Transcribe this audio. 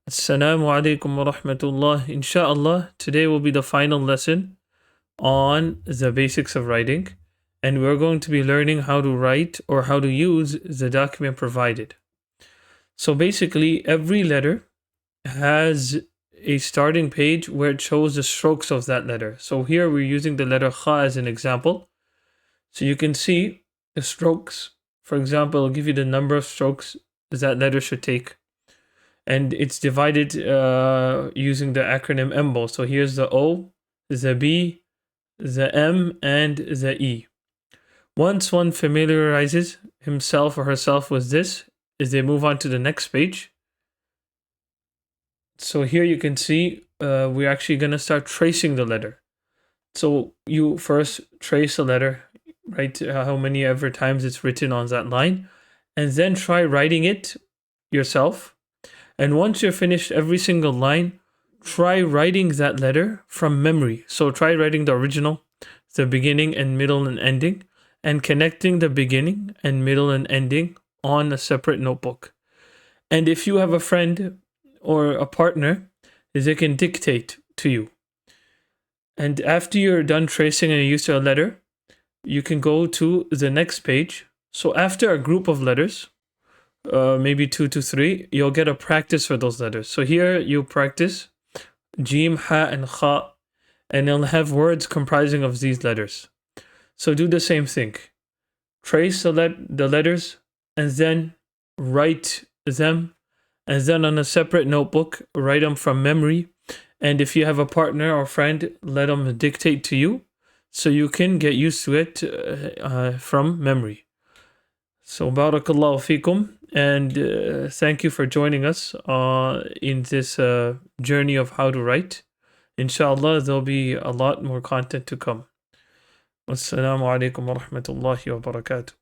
Assalamu alaikum wa rahmatullah. Inshallah, today will be the final lesson on the basics of writing, and we're going to be learning how to write or how to use the document provided. So basically, every letter has a starting page where it shows the strokes of that letter. So here we're using the letter kha as an example. So you can see the strokes. For example, I'll give you the number of strokes that letter should take. And it's divided using the acronym EMBO. So here's the O, the B, the M, and the E. Once one familiarizes himself or herself with this, is they move on to the next page. So here you can see we're actually going to start tracing the letter. So you first trace a letter, right? How many ever times it's written on that line, and then try writing it yourself. And once you're finished every single line, try writing that letter from memory. So try writing the original, the beginning and middle and ending, and connecting the beginning and middle and ending on a separate notebook. And if you have a friend or a partner, they can dictate to you. And after you're done tracing and you're used to a letter, you can go to the next page. So after a group of letters, maybe 2 to 3, you'll get a practice for those letters. So here you practice Jim, Ha, and Kha, and you'll have words comprising of these letters. So do the same thing. Trace the letters and then write them, and then on a separate notebook, write them from memory. And if you have a partner or friend, let them dictate to you so you can get used to it from memory. So barakallahu fikum, and thank you for joining us in this journey of how to write. Inshallah, there'll be a lot more content to come. Wassalamu alaikum wa rahmatullahi wa barakatuh.